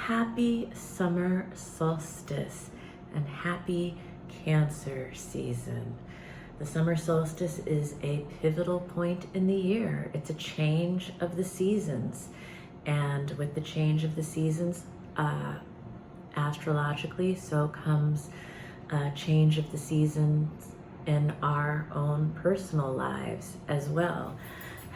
Happy summer solstice and happy Cancer season. The summer solstice is a pivotal point in the year. It's a change of the seasons. And with the change of the seasons, astrologically, so comes a change of the seasons in our own personal lives as well.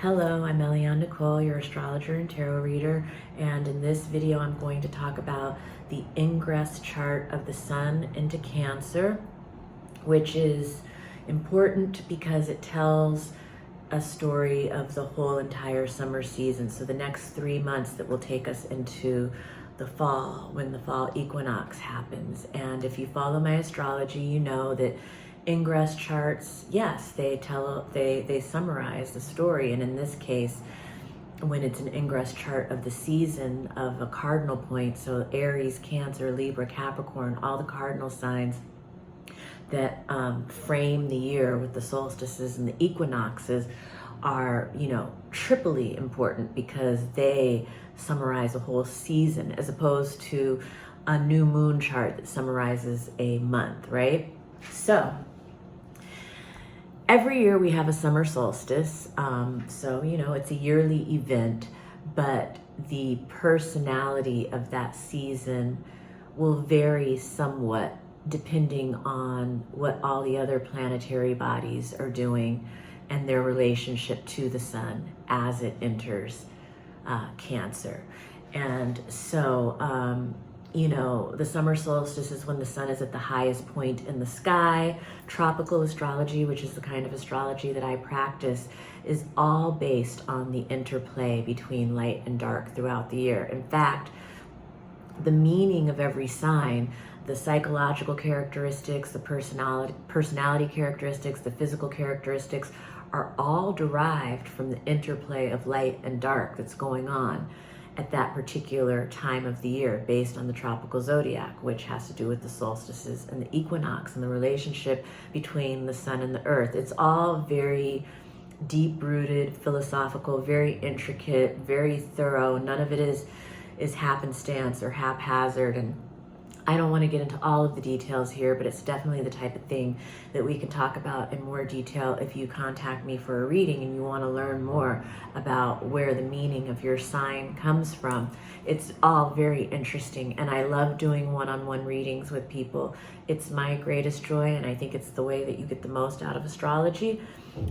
Hello, I'm Eliane Nicole, your astrologer and tarot reader, and in this video I'm going to talk about the Ingress chart of the Sun into Cancer, which is important because it tells a story of the whole entire summer season. So the next 3 months that will take us into the fall, when the fall equinox happens. And if you follow my astrology, you know that Ingress charts, yes, they summarize the story. And in this case, when it's an Ingress chart of the season of a cardinal point, so Aries, Cancer, Libra, Capricorn, all the cardinal signs that frame the year with the solstices and the equinoxes are, triply important because they summarize a whole season as opposed to a new moon chart that summarizes a month, right? So every year we have a summer solstice, so it's a yearly event, but the personality of that season will vary somewhat depending on what all the other planetary bodies are doing and their relationship to the sun as it enters Cancer. And so the summer solstice is when the sun is at the highest point in the sky. Tropical astrology, which is the kind of astrology that I practice, is all based on the interplay between light and dark throughout the year. In fact, the meaning of every sign, the psychological characteristics, the personality characteristics, the physical characteristics, are all derived from the interplay of light and dark that's going on at that particular time of the year based on the tropical zodiac, which has to do with the solstices and the equinox and the relationship between the sun and the earth. It's all very deep-rooted, philosophical, very intricate, very thorough. None of it is happenstance or haphazard, and I don't want to get into all of the details here, but it's definitely the type of thing that we can talk about in more detail if you contact me for a reading and you want to learn more about where the meaning of your sign comes from. It's all very interesting, and I love doing one-on-one readings with people. It's my greatest joy, and I think it's the way that you get the most out of astrology.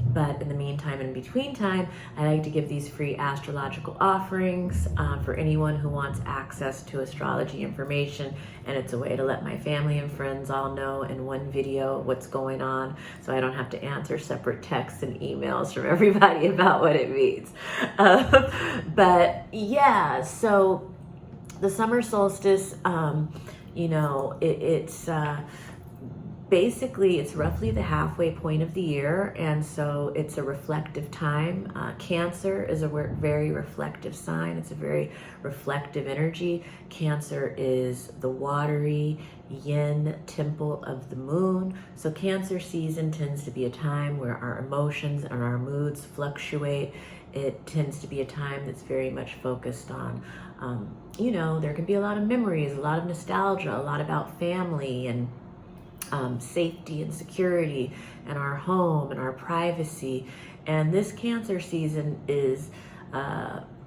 But in the meantime, in between time, I like to give these free astrological offerings for anyone who wants access to astrology information. And it's a way to let my family and friends all know in one video what's going on, so I don't have to answer separate texts and emails from everybody about what it means. But yeah, so the summer solstice, basically, it's roughly the halfway point of the year, and so it's a reflective time. Cancer is a very reflective sign. It's a very reflective energy. Cancer is the watery yin temple of the moon. So Cancer season tends to be a time where our emotions and our moods fluctuate. It tends to be a time that's very much focused on, there can be a lot of memories, a lot of nostalgia, a lot about family and safety and security and our home and our privacy. And this Cancer season is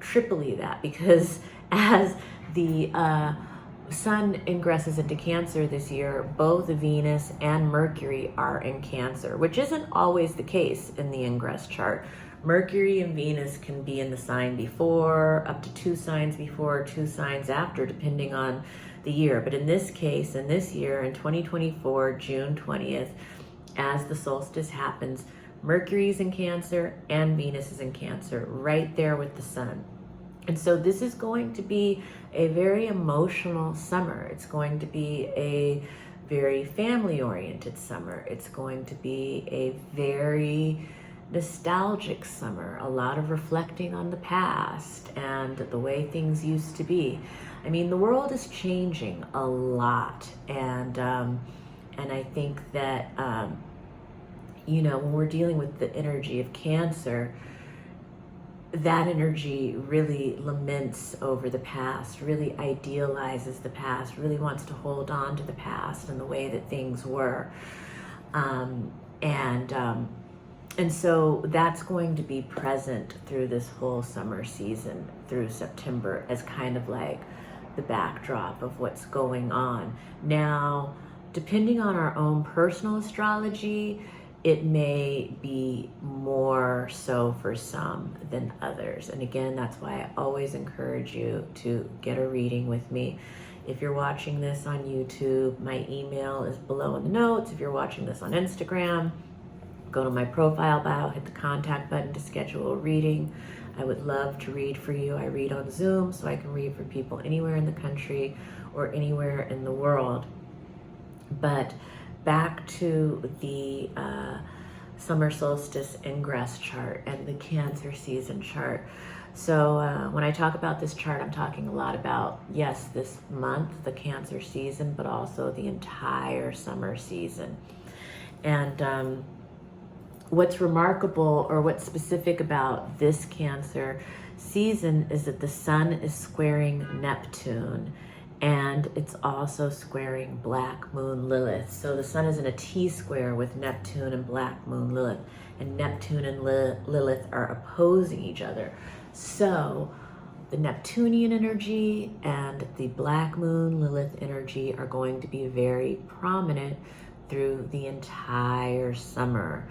triply that, because as the sun ingresses into Cancer this year, both Venus and Mercury are in Cancer, which isn't always the case in the Ingress chart. Mercury and Venus can be in the sign before, up to 2 signs before, 2 signs after, depending on the year. But in this case, in this year, in 2024, June 20th, as the solstice happens, Mercury's in Cancer and Venus is in Cancer, right there with the sun. And so this is going to be a very emotional summer. It's going to be a very family-oriented summer. It's going to be a very nostalgic summer, a lot of reflecting on the past and the way things used to be. I mean, the world is changing a lot, and I think that when we're dealing with the energy of Cancer, that energy really laments over the past, really idealizes the past, really wants to hold on to the past and the way that things were. Um, and so that's going to be present through this whole summer season, through September, as kind of like the backdrop of what's going on. Now, depending on our own personal astrology, it may be more so for some than others. And again, that's why I always encourage you to get a reading with me. If you're watching this on YouTube, my email is below in the notes. If you're watching this on Instagram, go to my profile bio, hit the contact button to schedule a reading. I would love to read for you. I read on Zoom, so I can read for people anywhere in the country or anywhere in the world. But back to the summer solstice ingress chart and the Cancer season chart. So when I talk about this chart, I'm talking a lot about, yes, this month, the Cancer season, but also the entire summer season. And what's remarkable, or what's specific about this Cancer season, is that the sun is squaring Neptune, and it's also squaring Black Moon Lilith. So the sun is in a T-square with Neptune and Black Moon Lilith, and Neptune and Lilith are opposing each other. So the Neptunian energy and the Black Moon Lilith energy are going to be very prominent through the entire summer.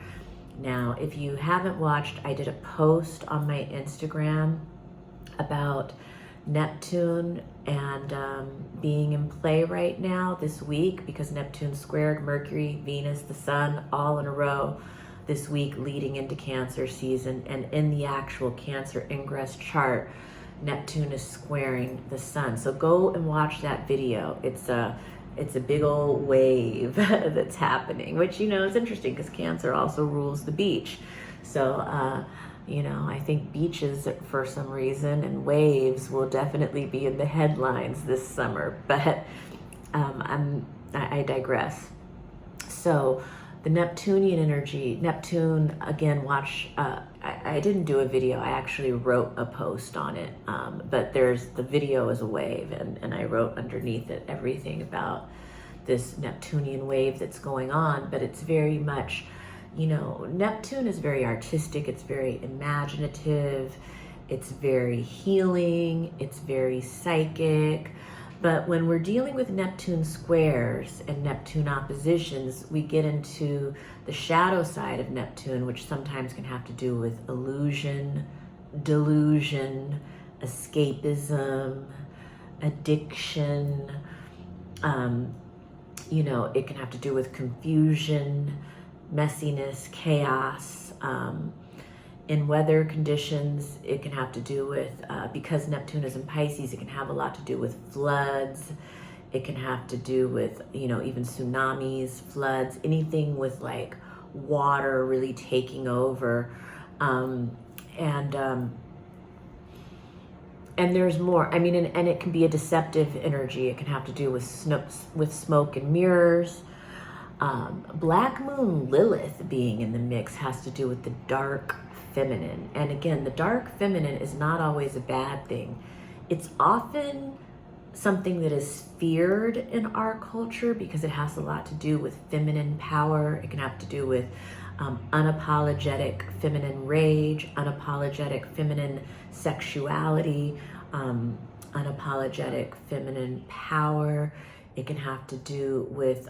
Now, if you haven't watched, I did a post on my Instagram about Neptune and being in play right now this week, because Neptune squared Mercury, Venus, the Sun, all in a row this week leading into Cancer season. And in the actual Cancer ingress chart, Neptune is squaring the Sun. So go and watch that video. It's a big old wave that's happening, which, is interesting because Cancer also rules the beach. So, I think beaches, for some reason, and waves will definitely be in the headlines this summer. But I digress. So the Neptunian energy, Neptune, again, watch, I didn't do a video, I actually wrote a post on it, but the video is a wave, and I wrote underneath it everything about this Neptunian wave that's going on. But it's very much, Neptune is very artistic, it's very imaginative, it's very healing, it's very psychic. But when we're dealing with Neptune squares and Neptune oppositions, we get into the shadow side of Neptune, which sometimes can have to do with illusion, delusion, escapism, addiction. It can have to do with confusion, messiness, chaos. In weather conditions, it can have to do with, because Neptune is in Pisces, it can have a lot to do with floods. It can have to do with, even tsunamis, floods, anything with like water really taking over. And there's more. And it can be a deceptive energy. It can have to do with smoke and mirrors. Black Moon Lilith being in the mix has to do with the dark feminine. And again, the dark feminine is not always a bad thing. It's often something that is feared in our culture because it has a lot to do with feminine power. It can have to do with unapologetic feminine rage, unapologetic feminine sexuality, unapologetic feminine power. It can have to do with,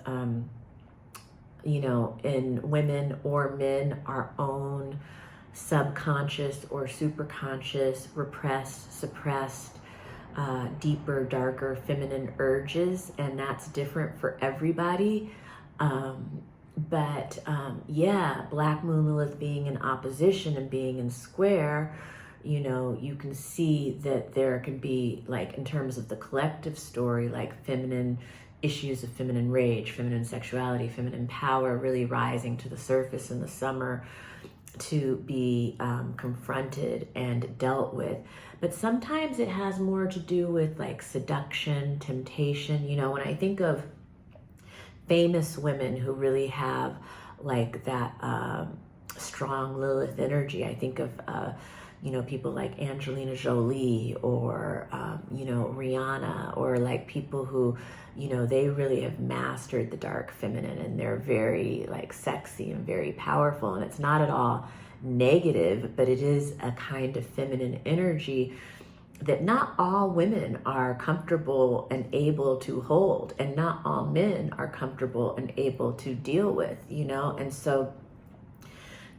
in women or men, our own subconscious or superconscious, repressed, suppressed, deeper, darker feminine urges. And that's different for everybody. But Black Moon Lilith being in opposition and being in square, you can see that there can be, like, in terms of the collective story, like feminine issues of feminine rage, feminine sexuality, feminine power really rising to the surface in the summer to be confronted and dealt with. But sometimes it has more to do with like seduction, temptation. When I think of famous women who really have like that strong Lilith energy, I think of you know, people like Angelina Jolie or, you know, Rihanna, or like people who, you know, they really have mastered the dark feminine and they're very like sexy and very powerful. And it's not at all negative, but it is a kind of feminine energy that not all women are comfortable and able to hold, and not all men are comfortable and able to deal with, you know? And so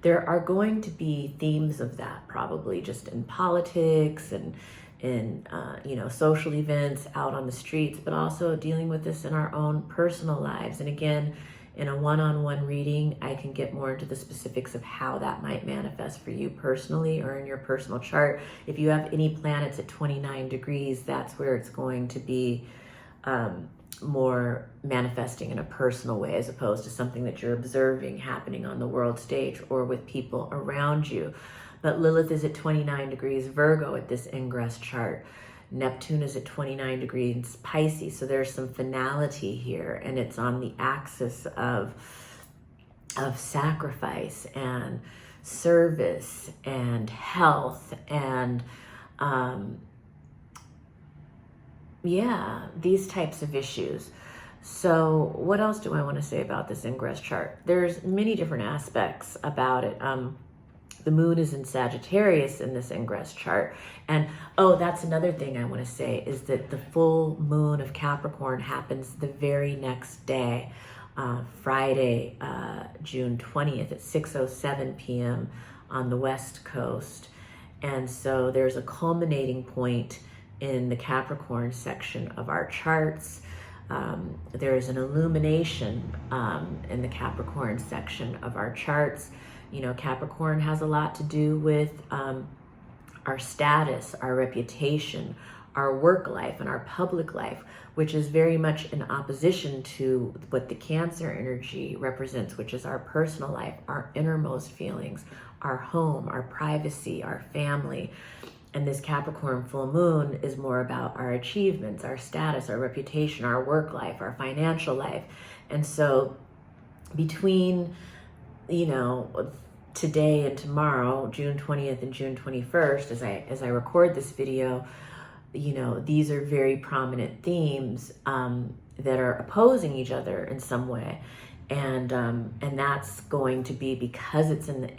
there are going to be themes of that probably just in politics and in, you know, social events out on the streets, but also dealing with this in our own personal lives. And again, in a one-on-one reading, I can get more into the specifics of how that might manifest for you personally or in your personal chart. If you have any planets at 29 degrees, that's where it's going to be more manifesting in a personal way, as opposed to something that you're observing happening on the world stage or with people around you. But Lilith is at 29 degrees Virgo at this Ingress chart. Neptune is at 29 degrees Pisces, so there's some finality here, and it's on the axis of sacrifice and service and health and yeah, these types of issues. So what else do I want to say about this Ingress chart? There's many different aspects about it. The moon is in Sagittarius in this Ingress chart. And oh, that's another thing I want to say, is that the full moon of Capricorn happens the very next day, Friday, June 20th at 6:07 p.m. on the West Coast. And so there's a culminating point in the Capricorn section of our charts. There is an illumination in the Capricorn section of our charts. You know, Capricorn has a lot to do with our status, our reputation, our work life, and our public life, which is very much in opposition to what the Cancer energy represents, which is our personal life, our innermost feelings, our home, our privacy, our family. And this Capricorn full moon is more about our achievements, our status, our reputation, our work life, our financial life. And so between, you know, today and tomorrow, June 20th and June 21st, as I record this video, you know, these are very prominent themes that are opposing each other in some way. And that's going to be, because it's in the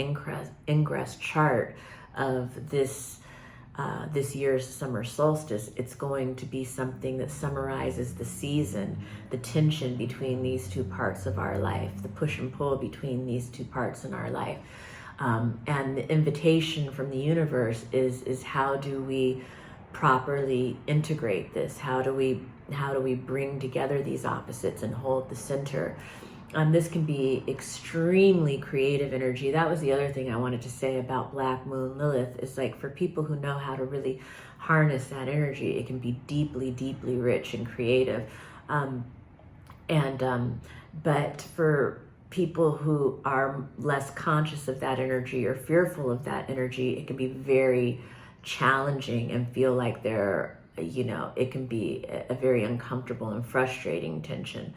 Ingress chart of this year's summer solstice, it's going to be something that summarizes the season, the tension between these two parts of our life, the push and pull between these two parts in our life. And the invitation from the universe is how do we properly integrate this? How do we bring together these opposites and hold the center? This can be extremely creative energy. That was the other thing I wanted to say about Black Moon Lilith, is like, for people who know how to really harness that energy, it can be deeply, deeply rich and creative. But for people who are less conscious of that energy or fearful of that energy, it can be very challenging and feel like they're, you know, it can be a very uncomfortable and frustrating tension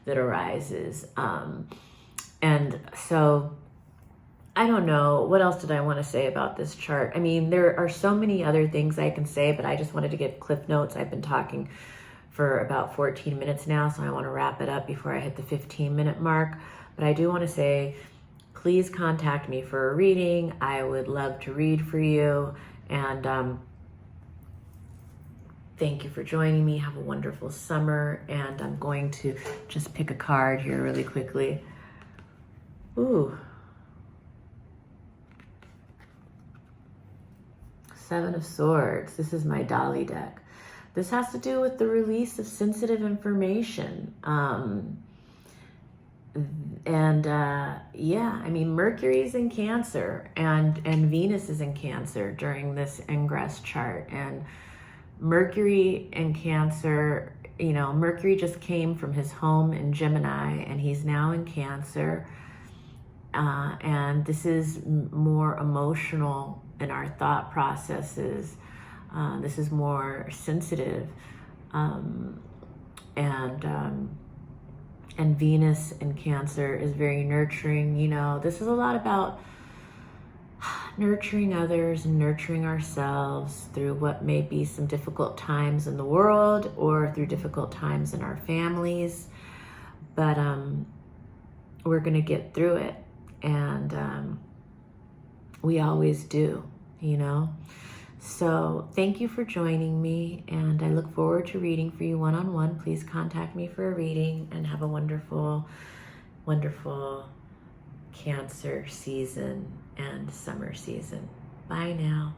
that arises. And so I don't know, what else did I want to say about this chart? I mean, there are so many other things I can say, but I just wanted to get cliff notes. I've been talking for about 14 minutes now, so I want to wrap it up before I hit the 15-minute mark. But I do want to say, please contact me for a reading. I would love to read for you. And thank you for joining me. Have a wonderful summer. And I'm going to just pick a card here really quickly. Ooh. 7 of Swords. This is my Dolly deck. This has to do with the release of sensitive information. Yeah, I mean, Mercury's in Cancer and Venus is in Cancer during this Ingress chart. And Mercury in Cancer, you know, Mercury just came from his home in Gemini and he's now in Cancer. And this is more emotional in our thought processes. This is more sensitive. And Venus in Cancer is very nurturing. You know, this is a lot about nurturing others and nurturing ourselves through what may be some difficult times in the world or through difficult times in our families. But we're going to get through it. And we always do, you know. So thank you for joining me, and I look forward to reading for you one-on-one. Please contact me for a reading, and have a wonderful, wonderful Cancer season and summer season. Bye now.